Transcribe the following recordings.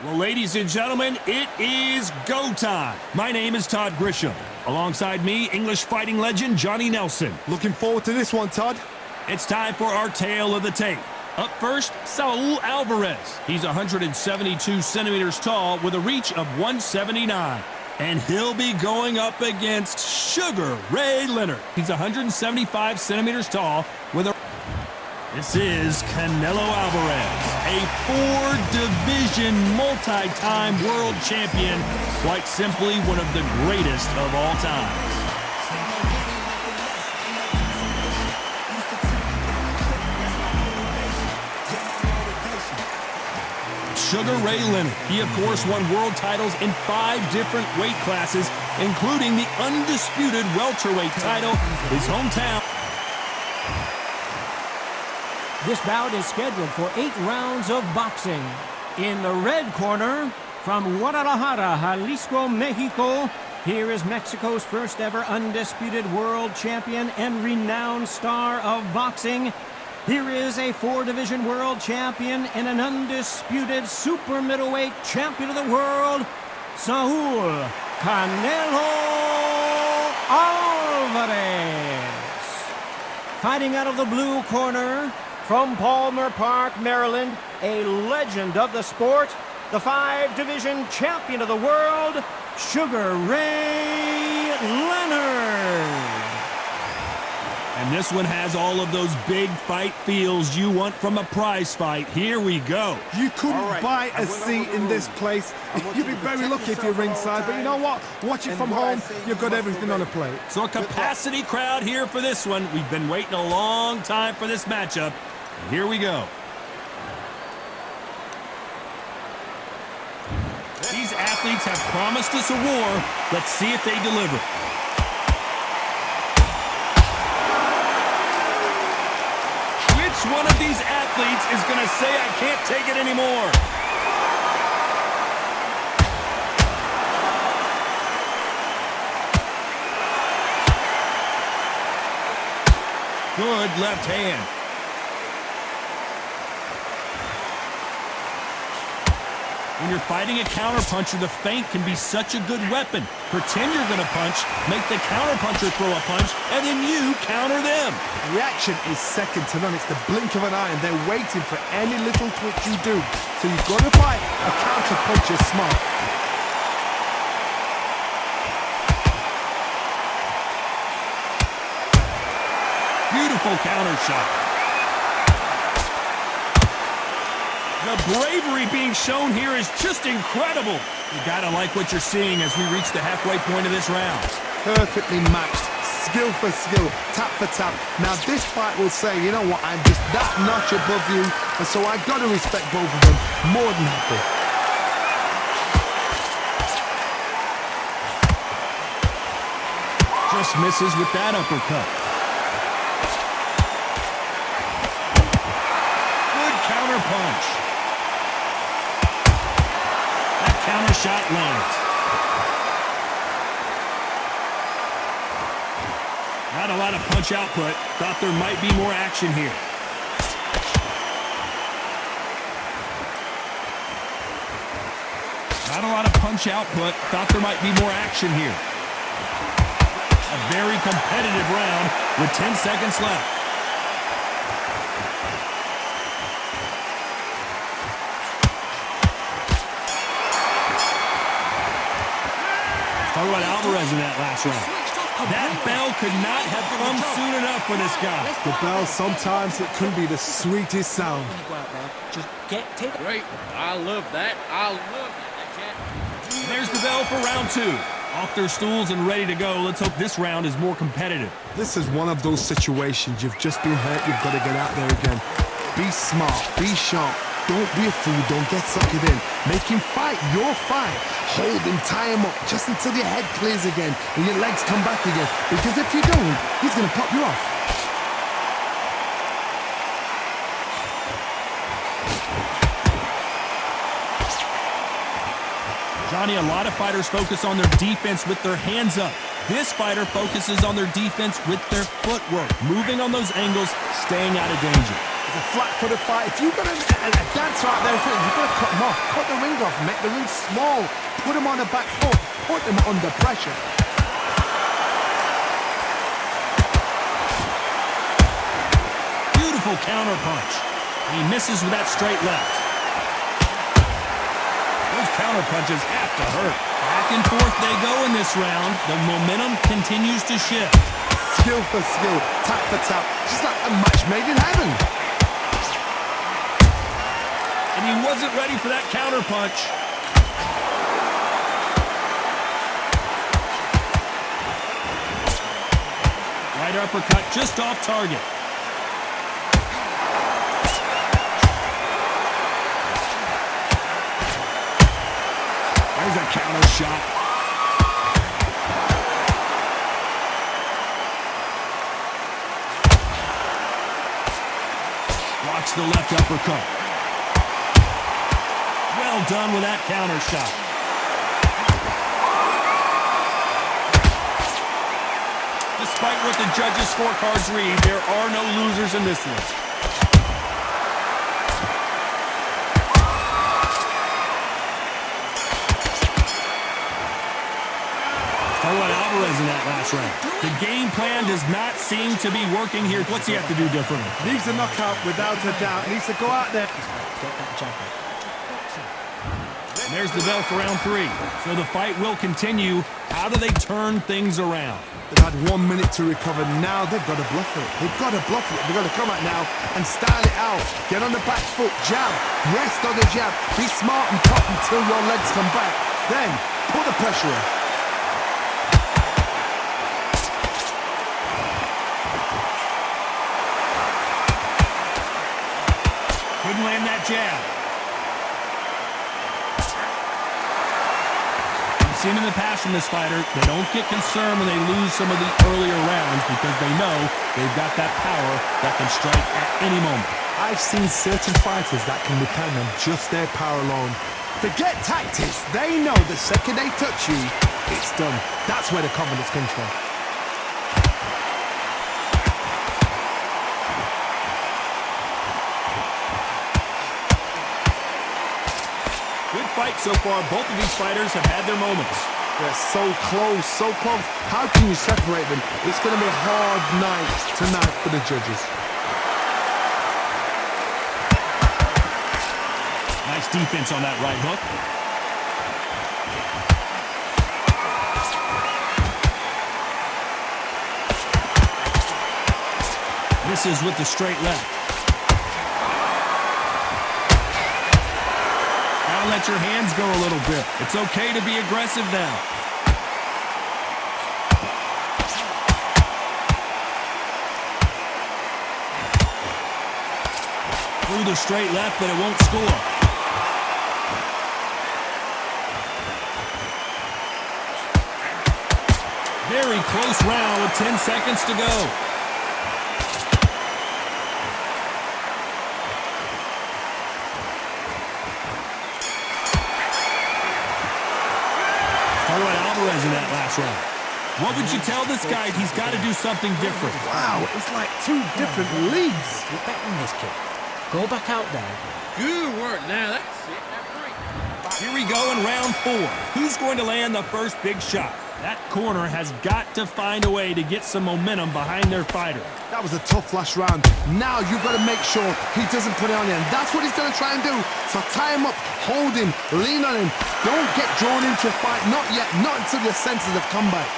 Well, ladies and gentlemen, it is go time. My name is Todd Grisham. Alongside me, English fighting legend Johnny Nelson. Looking forward to this one, Todd. It's time for our tale of the tape. Up first, Saul Alvarez. He's 172 centimeters tall with a reach of 179. And he'll be going up against Sugar Ray Leonard. He's 175 centimeters tall with a... This is Canelo Alvarez, a four-division multi-time world champion, quite simply one of the greatest of all time. Sugar Ray Leonard. He, of course, won world titles in 5 different weight classes, including the undisputed welterweight title, his hometown. This bout is scheduled for 8 rounds of boxing. In the red corner, from Guadalajara, Jalisco, Mexico, here is Mexico's first ever undisputed world champion and renowned star of boxing. Here is a 4-division world champion and an undisputed super middleweight champion of the world, Saul Canelo Alvarez. Fighting out of the blue corner, from Palmer Park, Maryland, a legend of the sport, the 5-division champion of the world, Sugar Ray Leonard. And this one has all of those big fight feels you want from a prize fight. Here we go. You couldn't buy a seat in this place. You'd be very lucky if you're ringside, but you know what? Watch it from home, you've got everything on a plate. So a capacity crowd here for this one. We've been waiting a long time for this matchup. And here we go. These athletes have promised us a war. Let's see if they deliver. Which one of these athletes is going to say, I can't take it anymore? Good left hand. When you're fighting a counterpuncher, the feint can be such a good weapon. Pretend you're going to punch, make the counterpuncher throw a punch, and then you counter them. Reaction is second to none. It's the blink of an eye, and they're waiting for any little twitch you do. So you've got to fight a counterpuncher smart. Beautiful counter shot. The bravery being shown here is just incredible. You gotta like what you're seeing as we reach the halfway point of this round. Perfectly matched, skill for skill, tap for tap. Now this fight will say, you know what, I'm just that notch above you, and so I gotta respect both of them more than happy. Just misses with that uppercut. Good counter punch. Counter shot lands. Not a lot of punch output. Thought there might be more action here. Not a lot of punch output. Thought there might be more action here. A very competitive round with 10 seconds left. Talk about Alvarez in that last round. That bell could not have come soon enough for this guy. The bell, sometimes it can be the sweetest sound. Just take it. Great. I love that. I love it. There's the bell for round 2. Off their stools and ready to go. Let's hope this round is more competitive. This is one of those situations. You've just been hurt. You've got to get out there again. Be smart. Be sharp. Don't be a fool. Don't get suckered in. Make him fight your fight. Hold him, tie him up, just until your head clears again and your legs come back again. Because if you don't, he's going to pop you off. Johnny, a lot of fighters focus on their defense with their hands up. This fighter focuses on their defense with their footwork, moving on those angles, staying out of danger. If a flat-footed fight. If you've got a dancer out there, you've got to cut him off. Cut the ring off. Make the ring small. Put him on the back foot. Put him under pressure. Beautiful counter punch. He misses with that straight left. Those counter punches have to hurt. Back and forth they go in this round. The momentum continues to shift. Skill for skill, tap for tap, just like a match made in heaven. And he wasn't ready for that counter punch. Right uppercut just off target. There's a counter shot. Blocks the left uppercut. Well done with that counter shot. Despite what the judges' scorecards read, there are no losers in this one. Alvarez in that last round. The game plan does not seem to be working here. What's he have to do differently? Needs a knockout without a doubt. Needs to go out there. And there's the bell for round 3. So the fight will continue. How do they turn things around? They've had 1 minute to recover. Now they've got to bluff it. They've got to bluff it. They've got to come out now and style it out. Get on the back foot, jab, rest on the jab. Be smart and cut until your legs come back. Then put the pressure on. Couldn't land that jab. We've seen in the past from this fighter, they don't get concerned when they lose some of the earlier rounds because they know they've got that power that can strike at any moment. I've seen certain fighters that can depend on just their power alone. Forget tactics. They know the second they touch you, it's done. That's where the confidence comes from. Good fight so far. Both of these fighters have had their moments. They're so close, so close. How can you separate them? It's going to be a hard night tonight for the judges. Nice defense on that right hook. Misses with the straight left. Let your hands go a little bit. It's okay to be aggressive now. Through the straight left, but it won't score. Very close round with 10 seconds to go. Alvarez in that last round. What would you tell this guy? He's got to do something different. Wow, it's like 2 different leagues. You're betting this kid. Go back out there. Good work. Now that's it. That's Here we go in round 4. Who's going to land the first big shot? That corner has got to find a way to get some momentum behind their fighter. That was a tough last round. Now you've got to make sure he doesn't put it on you. And that's what he's going to try and do. So tie him up, hold him, lean on him. Don't get drawn into a fight. Not yet. Not until your senses have come back.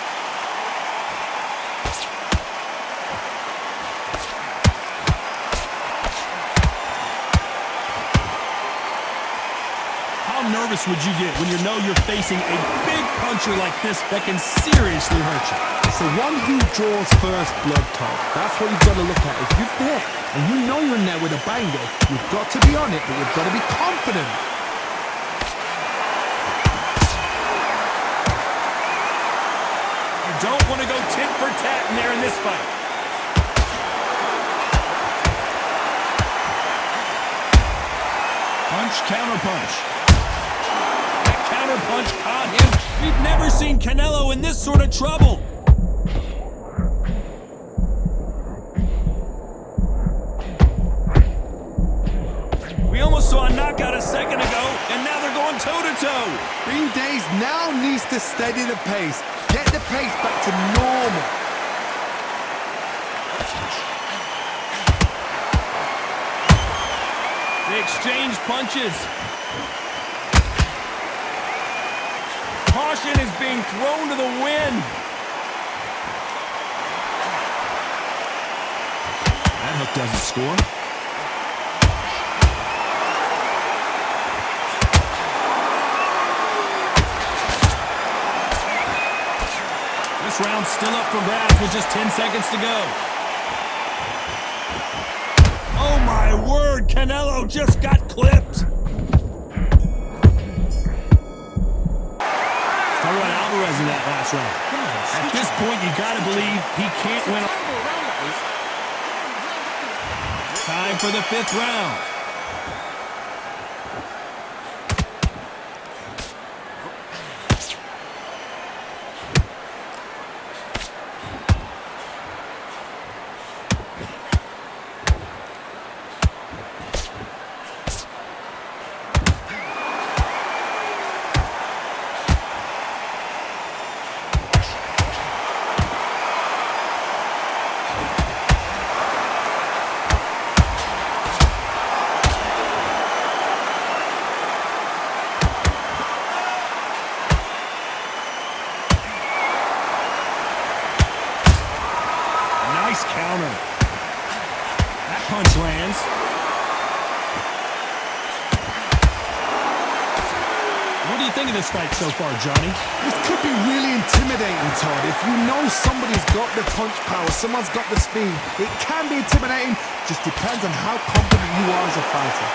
How nervous would you get when you know you're facing a big puncher like this that can seriously hurt you? It's the one who draws first blood, Todd. That's what you've got to look at. If you're there and you know you're in there with a banger, you've got to be on it, but you've got to be confident. You don't want to go tit for tat in there in this fight. Punch, counter punch. That counter punch caught him. We've never seen Canelo in this sort of trouble. saw a knockout a second ago, and now they're going toe-to-toe. Bean Days now needs to steady the pace. Get the pace back to normal. They exchange punches. Caution is being thrown to the wind. That hook doesn't score. This round's still up for grabs with just 10 seconds to go. Oh my word, Canelo just got clipped. Talk about Alvarez in that last round. At this point, you gotta believe he can't win. Time for the 5th round. Nice counter. That punch lands. What do you think of this fight so far, Johnny? This could be really intimidating, Todd. If you know somebody's got the punch power, someone's got the speed, it can be intimidating. Just depends on how confident you are as a fighter.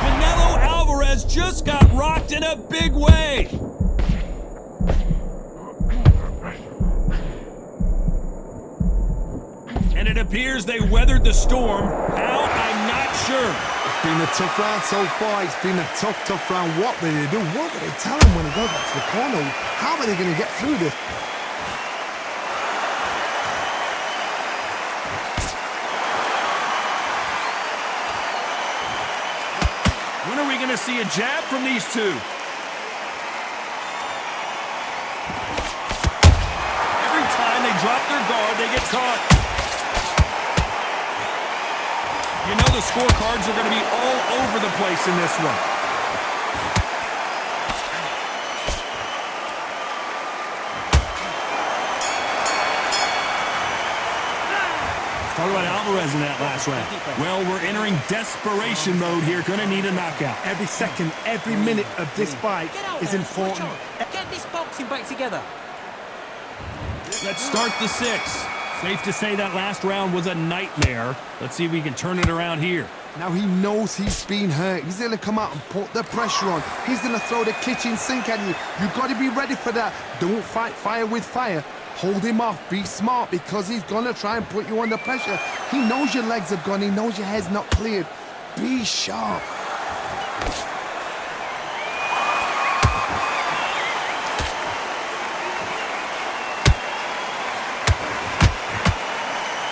Canelo Alvarez just got rocked in a big way. And it appears they weathered the storm. How? I'm not sure. It's been a tough round so far. It's been a tough round. What will they do? What will they tell him when he goes back to the corner? How are they going to get through this? When are we going to see a jab from these two? Every time they drop their guard, they get caught. You know the scorecards are going to be all over the place in this one. Talk about Alvarez in that last round. Well, we're entering desperation mode here. Going to need a knockout. Every second, every minute of this fight is important. Get this boxing back together. Let's start the 6th. Safe to say that last round was a nightmare. Let's see if we can turn it around here. Now he knows he's been hurt. He's going to come out and put the pressure on. He's going to throw the kitchen sink at you. You've got to be ready for that. Don't fight fire with fire. Hold him off. Be smart because he's going to try and put you under pressure. He knows your legs are gone. He knows your head's not cleared. Be sharp.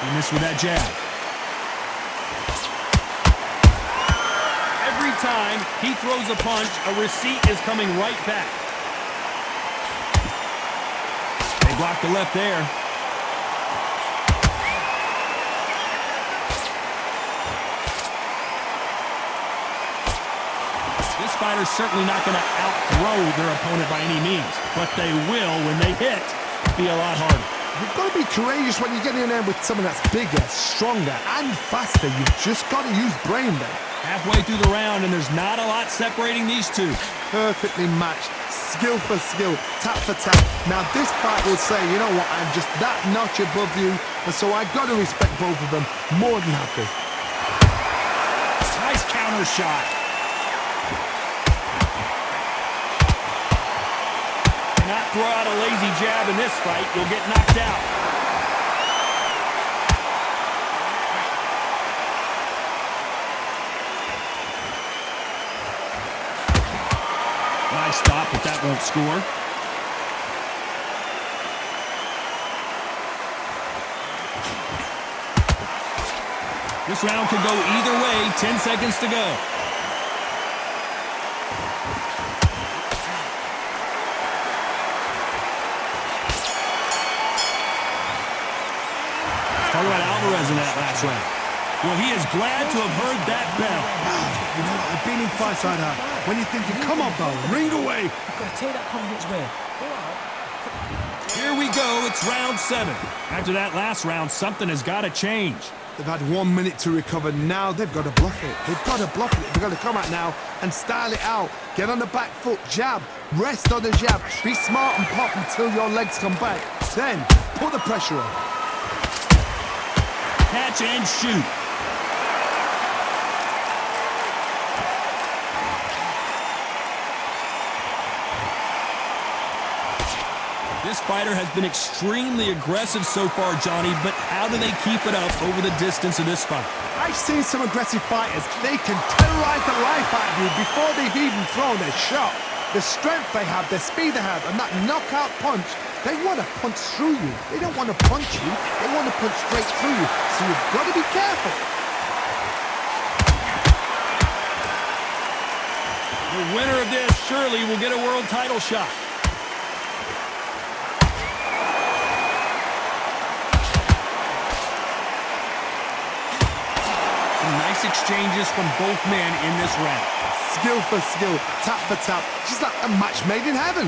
He missed with that jab. Every time he throws a punch, a receipt is coming right back. They blocked the left there. This fighter's certainly not going to outthrow their opponent by any means, but they will, when they hit, be a lot harder. You've got to be courageous when you get in there with someone that's bigger, stronger, and faster. You've just got to use brain then. Halfway through the round, and there's not a lot separating these two. Perfectly matched, skill for skill, tap for tap. Now this fight will say, you know what, I'm just that notch above you, and so I've got to respect both of them more than happy. Nice counter shot. Not throw out a lazy jab in this fight, you'll get knocked out. Nice stop, but that won't score. This round could go either way. 10 seconds to go. Talk about Alvarez in that last round. Well, he is glad to have heard that bell. You know, I've been in fights like that. When you're thinking, come on, bell, ring away. You've got to take that confidence away. Go out. Here we go. It's round 7. After that last round, something has got to change. They've had 1 minute to recover. Now they've got to bluff it. They've got to bluff it. They've got to come out now and style it out. Get on the back foot, jab, rest on the jab. Be smart and pop until your legs come back. Then, put the pressure on. Catch and shoot. This fighter has been extremely aggressive so far, Johnny, but how do they keep it up over the distance of this fight? I've seen some aggressive fighters. They can terrorize the life out of you before they've even thrown a shot. The strength they have, the speed they have, and that knockout punch, they want to punch through you. They don't want to punch you. They want to punch straight through you. So you've got to be careful. The winner of this surely will get a world title shot. Nice exchanges from both men in this round. Skill for skill, tap for tap, just like a match made in heaven.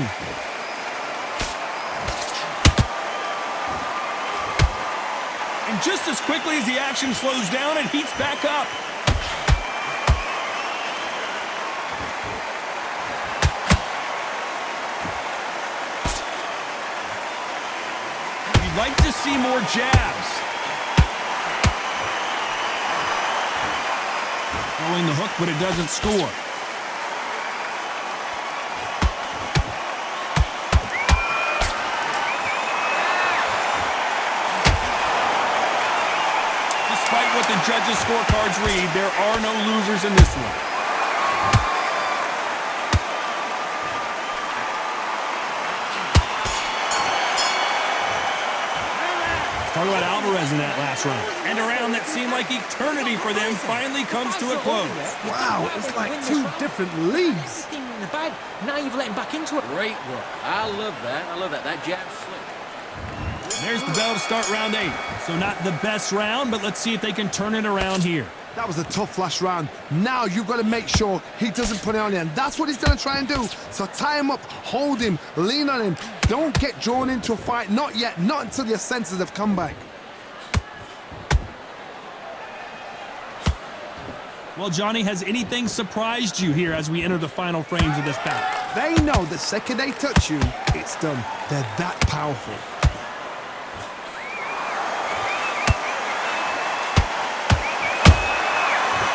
And just as quickly as the action slows down, it heats back up. You'd like to see more jabs. Throwing the hook, but it doesn't score. Despite what the judges' scorecards read, there are no losers in this one. Talk about Alvarez in that last round. And a round that seemed like eternity for them finally comes to a close. Wow, it's like 2 different leagues. Thing in the bag. Now you've let him back into it. Great work. I love that. I love that. That jab's slick. There's the bell to start round 8. So not the best round, but let's see if they can turn it around here. That was a tough last round. Now you've got to make sure he doesn't put it on you. And that's what he's going to try and do. So tie him up, hold him, lean on him. Don't get drawn into a fight. Not yet. Not until your senses have come back. Well, Johnny, has anything surprised you here as we enter the final frames of this bout? They know the second they touch you, it's done. They're that powerful.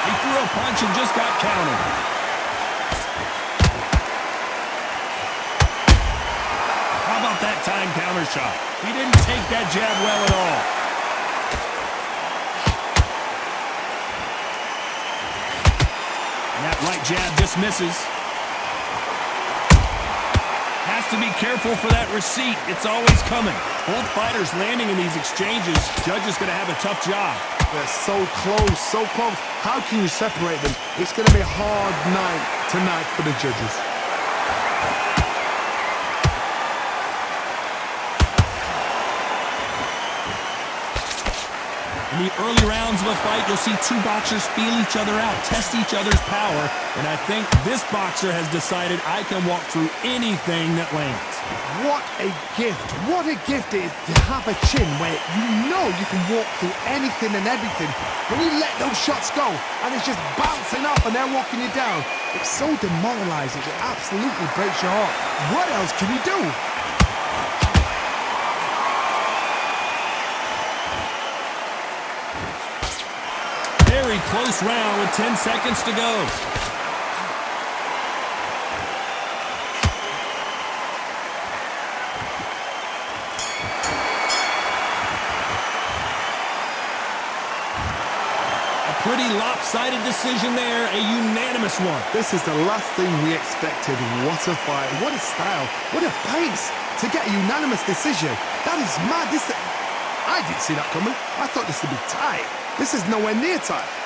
He threw a punch and just got countered. How about that time counter shot? He didn't take that jab well at all. And that right jab just misses. Has to be careful for that receipt. It's always coming. Both fighters landing in these exchanges. Judge is going to have a tough job. They're so close, so close. How can you separate them? It's going to be a hard night tonight for the judges. In the early rounds of a fight, you'll see 2 boxers feel each other out, test each other's power, and I think this boxer has decided I can walk through anything that lands. What a gift. What a gift it is to have a chin where you know you can walk through anything and everything. When you let those shots go and it's just bouncing off and they're walking you down, it's so demoralizing. It absolutely breaks your heart. What else can you do? Very close round with 10 seconds to go. A pretty lopsided decision there, a unanimous one. This is the last thing we expected. What a fight, what a style, what a pace to get a unanimous decision. That is mad. I didn't see that coming. I thought this would be tight. This is nowhere near tight.